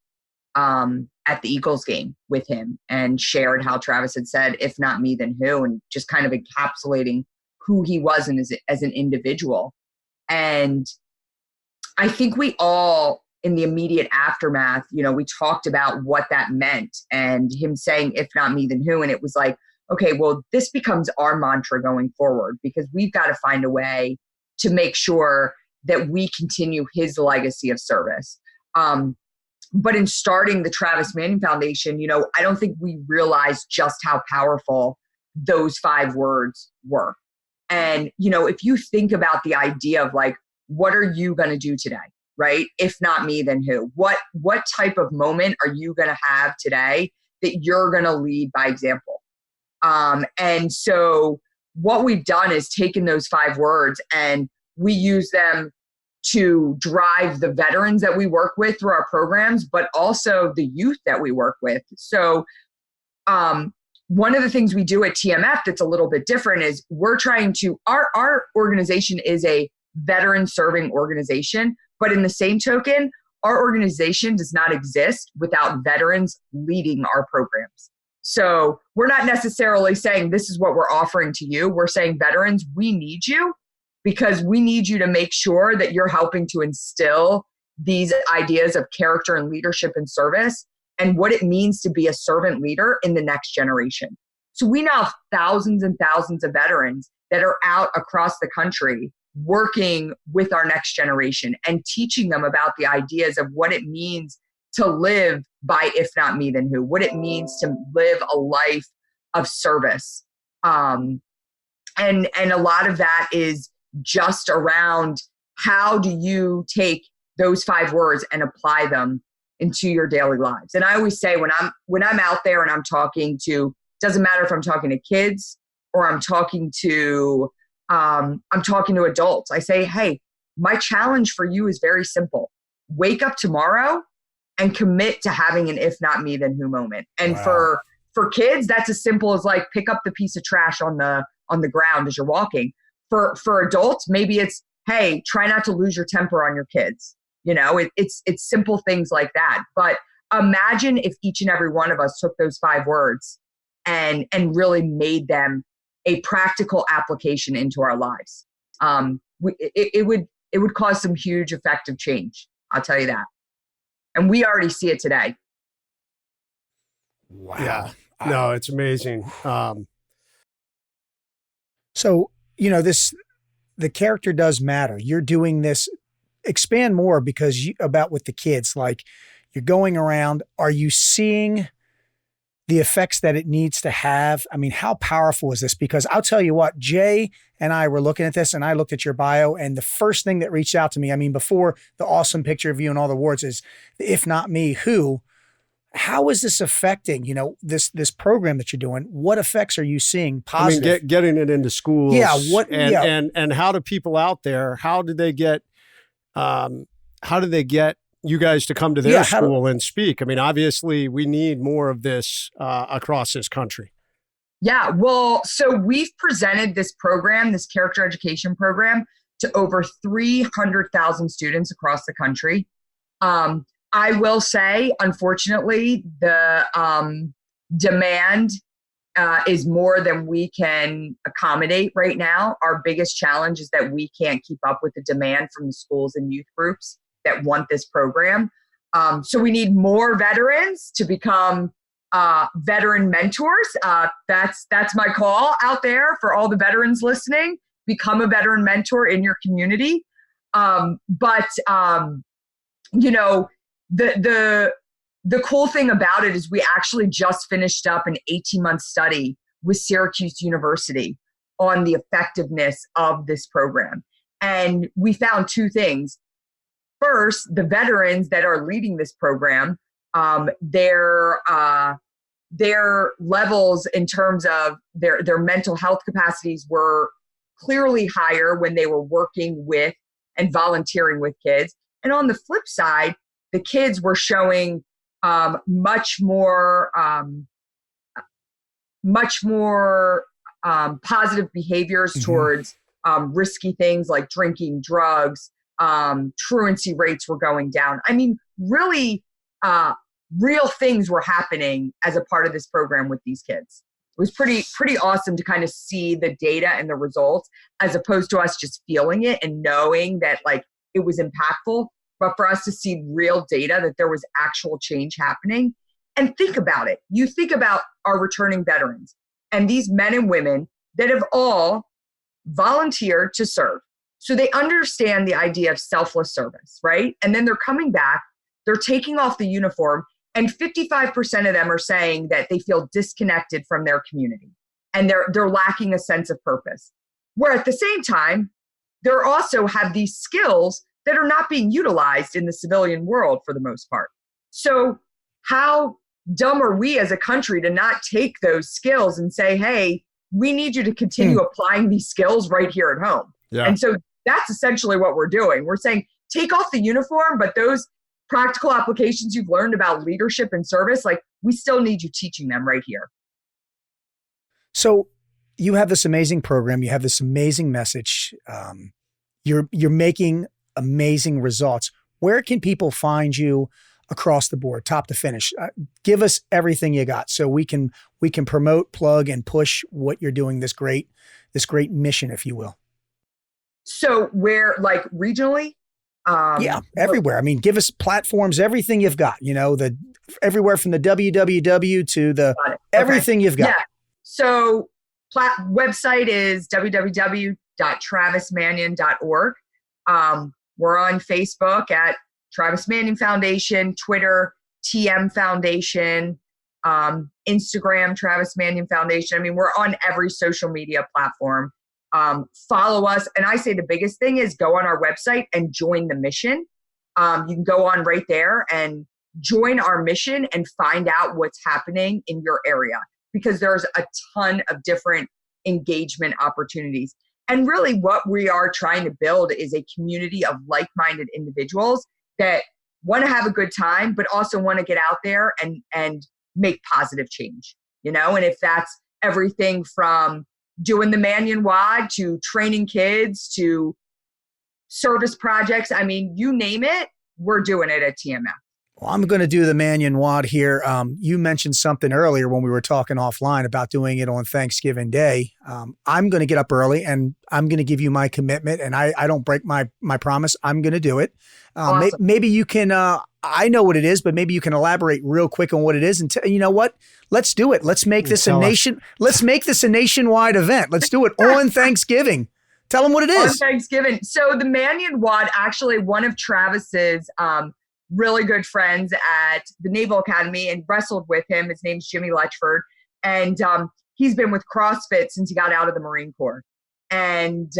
at the Eagles game with him and shared how Travis had said, if not me, then who? And just kind of encapsulating who he was as an individual. And I think we all, in the immediate aftermath, we talked about what that meant and him saying, if not me, then who? And it was like, okay, well, this becomes our mantra going forward, because we've got to find a way to make sure that we continue his legacy of service. But in starting the Travis Manion Foundation, I don't think we realized just how powerful those 5 words were. And, if you think about the idea of like, what are you going to do today? Right? If not me, then who? What type of moment are you going to have today that you're going to lead by example? And so what we've done is taken those 5 words and we use them to drive the veterans that we work with through our programs, but also the youth that we work with. So one of the things we do at TMF that's a little bit different is we're trying to, our organization is a veteran serving organization, but in the same token, our organization does not exist without veterans leading our programs. So we're not necessarily saying this is what we're offering to you. We're saying, veterans, we need you because we need you to make sure that you're helping to instill these ideas of character and leadership and service and what it means to be a servant leader in the next generation. So we now have thousands and thousands of veterans that are out across the country working with our next generation and teaching them about the ideas of what it means to live by if not me, then who, what it means to live a life of service. And a lot of that is just around how do you take those 5 words and apply them into your daily lives. And I always say when I'm out there and I'm talking to, doesn't matter if I'm talking to kids or I'm talking to adults, I say, hey, my challenge for you is very simple. Wake up tomorrow and commit to having an if not me, then who moment. And wow. For kids, that's as simple as like pick up the piece of trash on the ground as you're walking. For adults, maybe it's, hey, try not to lose your temper on your kids. It's simple things like that. But imagine if each and every one of us took those 5 words and really made them a practical application into our lives. It would cause some huge effective change. I'll tell you that. And we already see it today. Wow. Yeah. No, it's amazing. So, the character does matter. You're doing this, expand more because about with the kids, like you're going around, are you seeing the effects that it needs to have? I mean, how powerful is this? Because I'll tell you what, Jay and I were looking at this and I looked at your bio, and the first thing that reached out to me, I mean, before the awesome picture of you and all the awards, is if not me, who? How is this affecting, this program that you're doing? What effects are you seeing positive? I mean, getting it into schools. Yeah. And how do people out there, how do they get you guys to come to their school and speak? I mean, obviously we need more of this across this country. Yeah, well, so we've presented this program, this character education program, to over 300,000 students across the country. I will say, unfortunately, the demand is more than we can accommodate right now. Our biggest challenge is that we can't keep up with the demand from the schools and youth groups that want this program. So we need more veterans to become veteran mentors. That's my call out there for all the veterans listening. Become a veteran mentor in your community. You know, the cool thing about it is we actually just finished up an 18-month study with Syracuse University on the effectiveness of this program. And we found two things. First, the veterans that are leading this program, their levels in terms of their mental health capacities were clearly higher when they were working with and volunteering with kids. And on the flip side, the kids were showing much more positive behaviors towards risky things like drinking, drugs. Truancy rates were going down. I mean, really, real things were happening as a part of this program with these kids. It was pretty awesome to kind of see the data and the results, as opposed to us just feeling it and knowing that like it was impactful. But for us to see real data that there was actual change happening. And think about it. You think about our returning veterans and these men and women that have all volunteered to serve. So they understand the idea of selfless service, right? And then they're coming back, they're taking off the uniform, and 55% of them are saying that they feel disconnected from their community and they're lacking a sense of purpose. Where at the same time, they also have these skills that are not being utilized in the civilian world for the most part. So how dumb are we as a country to not take those skills and say, hey, we need you to continue applying these skills right here at home. Yeah. And so that's essentially what we're doing. We're saying, take off the uniform, but those practical applications you've learned about leadership and service, like we still need you teaching them right here. So you have this amazing program. You have this amazing message. You're making amazing results. Where can people find you across the board, top to finish? Give us everything you got so we can promote, plug, and push what you're doing, this great mission, if you will. So where, like regionally? Yeah, everywhere. I mean, give us platforms, everything you've got, you know, everywhere from the www to the everything you've got. Yeah. So website is www.travismanion.org. We're on Facebook at Travis Manion Foundation, Twitter, TM Foundation, Instagram, Travis Manion Foundation. I mean, we're on every social media platform. Follow us. And I say the biggest thing is go on our website and join the mission. You can go on right there and join our mission and find out what's happening in your area, because there's a ton of different engagement opportunities. And really what we are trying to build is a community of like-minded individuals that want to have a good time, but also want to get out there and make positive change, you know? And if that's everything from doing the Manion WIOD to training kids to service projects, I mean, you name it, we're doing it at TMF. Well, I'm going to do the Manion WIOD here. You mentioned something earlier when we were talking offline about doing it on Thanksgiving Day. I'm going to get up early and I'm going to give you my commitment, and I don't break my promise. I'm going to do it. Awesome. Maybe you can, I know what it is, but maybe you can elaborate real quick on what it is. And you know what? Let's do it. Let's make this let's make this a nationwide event. Let's do it on Thanksgiving. Tell them what it is. On Thanksgiving. So the Manion WIOD, actually one of Travis's really good friends at the Naval Academy and wrestled with him. His name's Jimmy Letchford. And he's been with CrossFit since he got out of the Marine Corps. And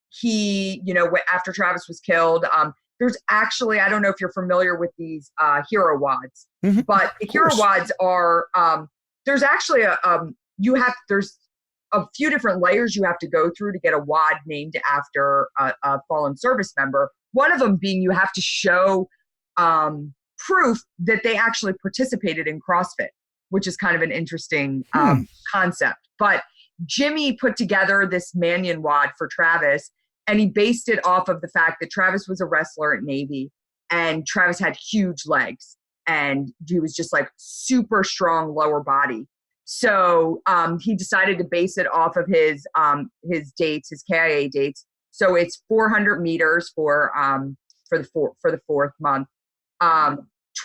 he, you know, after Travis was killed, there's actually, I don't know if you're familiar with these hero WODs, but the hero WODs are, there's actually there's a few different layers you have to go through to get a WOD named after a fallen service member. One of them being you have to show proof that they actually participated in CrossFit. which is kind of an interesting concept. But Jimmy put together this Manion WOD for Travis, and he based it off of the fact that Travis was a wrestler at Navy, and Travis had huge legs, and he was just like super strong lower body. So he decided to base it off of his dates, his KIA dates. So it's 400 meters for the fourth month.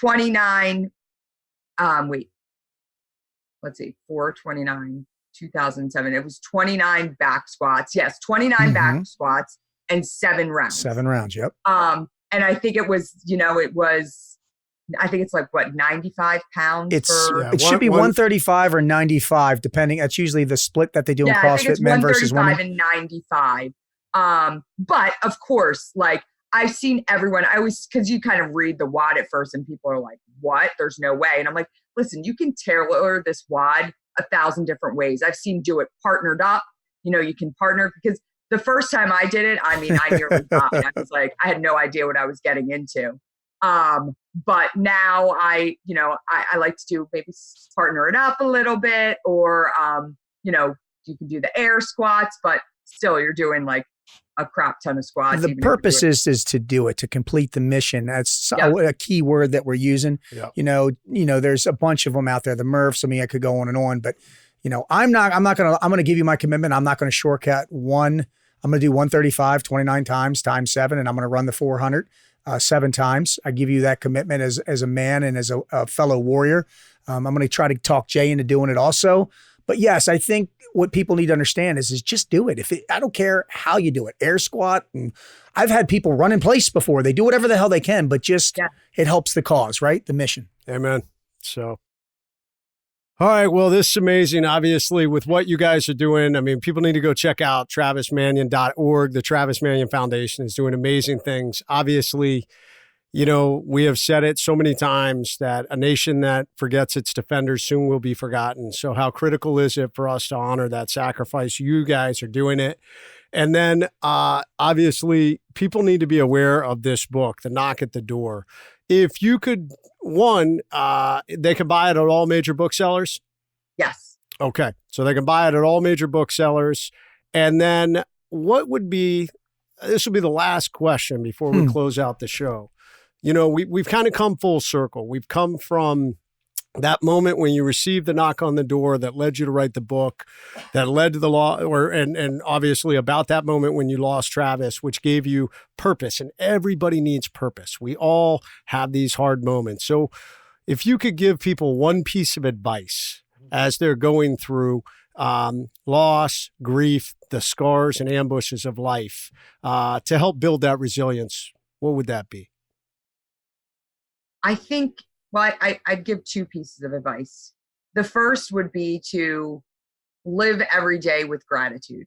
29. 429, 2007. It was 29 back squats. Yes, 29 back squats and 7 rounds. 7 rounds. Yep. And I think it was, I think it's like what, 95 pounds. It should be 135 or 95, depending. That's usually the split that they do in CrossFit, I think it's men versus women. 135 and 95. But of course, like I've seen everyone, because you kind of read the WOD at first and people are like, what? There's no way. And I'm like, listen, you can tailor this WOD 1,000 different ways. I've seen do it partnered up. You can partner, because the first time I did it, I nearly died. I was like, I had no idea what I was getting into. But now I like to do maybe partner it up a little bit, or, you can do the air squats, but still you're doing like a crap ton of squats. The purpose is to do it, to complete the mission. That's a key word that we're using. Yep. There's a bunch of them out there. The Murphs, I could go on and on, but I'm going to give you my commitment. I'm not going to shortcut one. I'm going to do 135, 29 times 7, and I'm going to run the 400 7 times. I give you that commitment as a man and as a fellow warrior. I'm going to try to talk Jay into doing it also. But yes, I think what people need to understand is just do it. I don't care how you do it, air squat. And I've had people run in place before. They do whatever the hell they can, but it helps the cause, right? The mission. Amen. So, all right. Well, this is amazing. Obviously, with what you guys are doing, people need to go check out travismanion.org. The Travis Manion Foundation is doing amazing things. Obviously, we have said it so many times that a nation that forgets its defenders soon will be forgotten. So how critical is it for us to honor that sacrifice? You guys are doing it. And then obviously people need to be aware of this book, The Knock at the Door. If you could, they can buy it at all major booksellers? Yes. Okay. So they can buy it at all major booksellers. And then this will be the last question before we close out the show. We've kind of come full circle. We've come from that moment when you received the knock on the door that led you to write the book, that led to the law, and obviously about that moment when you lost Travis, which gave you purpose. And everybody needs purpose. We all have these hard moments. So if you could give people one piece of advice as they're going through loss, grief, the scars and ambushes of life, to help build that resilience, what would that be? I think, I'd give 2 pieces of advice. The first would be to live every day with gratitude.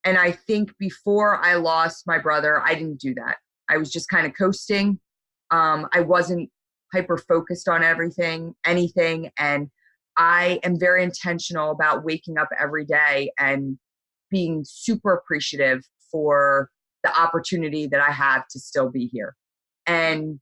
And I think before I lost my brother, I didn't do that. I was just kind of coasting. I wasn't hyper focused on anything. And I am very intentional about waking up every day and being super appreciative for the opportunity that I have to still be here. And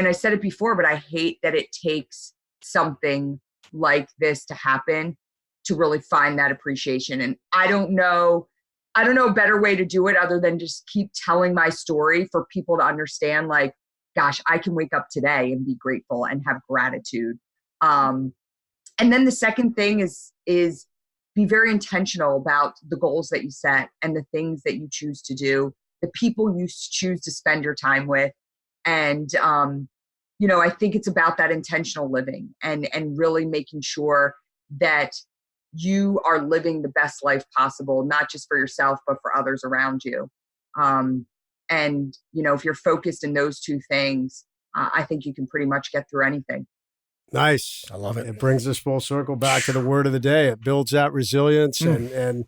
I said it before, but I hate that it takes something like this to happen to really find that appreciation. And I don't know a better way to do it other than just keep telling my story for people to understand, like, gosh, I can wake up today and be grateful and have gratitude. And then the second thing is be very intentional about the goals that you set and the things that you choose to do, the people you choose to spend your time with. And, I think it's about that intentional living and really making sure that you are living the best life possible, not just for yourself, but for others around you. If you're focused in those 2 things, I think you can pretty much get through anything. Nice. I love it. It brings us full circle back to the word of the day. It builds that resilience and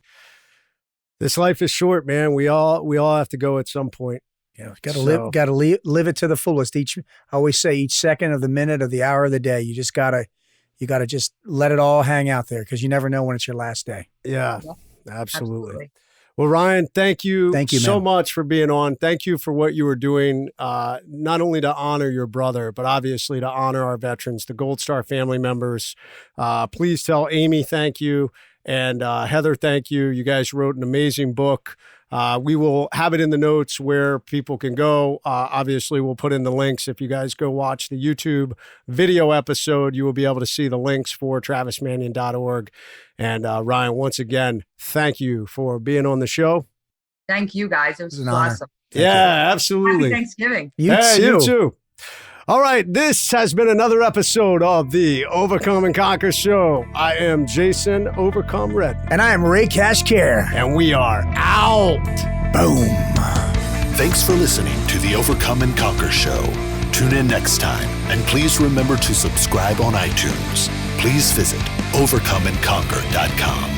this life is short, man. We all have to go at some point. Got to live it to the fullest. I always say each second of the minute of the hour of the day, you gotta just let it all hang out there because you never know when it's your last day. Yeah, absolutely. Well, Ryan, thank you so man. much for being on. Thank you for what you were doing, not only to honor your brother, but obviously to honor our veterans, the Gold Star family members. Please tell Amy thank you, and Heather thank you. You guys wrote an amazing book. We will have it in the notes where people can go. Obviously, we'll put in the links. If you guys go watch the YouTube video episode, you will be able to see the links for travismanion.org. And Ryan, once again, thank you for being on the show. Thank you, guys. It was an honor. awesome. Yeah, absolutely. Happy Thanksgiving. You too. You too. All right, this has been another episode of the Overcome and Conquer Show. I am Jason Overcome Red. And I am Ray Cashcare. And we are out. Boom. Thanks for listening to the Overcome and Conquer Show. Tune in next time, and please remember to subscribe on iTunes. Please visit overcomeandconquer.com.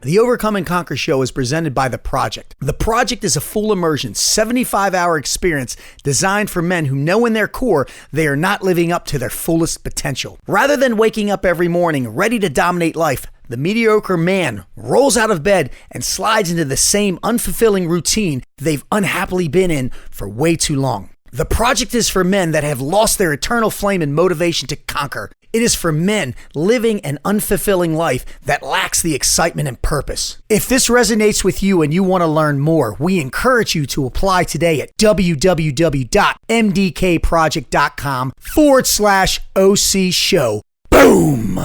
The Overcome and Conquer Show is presented by The Project. The Project is a full immersion, 75-hour experience designed for men who know in their core they are not living up to their fullest potential. Rather than waking up every morning ready to dominate life, the mediocre man rolls out of bed and slides into the same unfulfilling routine they've unhappily been in for way too long. The Project is for men that have lost their eternal flame and motivation to conquer. It is for men living an unfulfilling life that lacks the excitement and purpose. If this resonates with you and you want to learn more, we encourage you to apply today at www.mdkproject.com/OC show. Boom!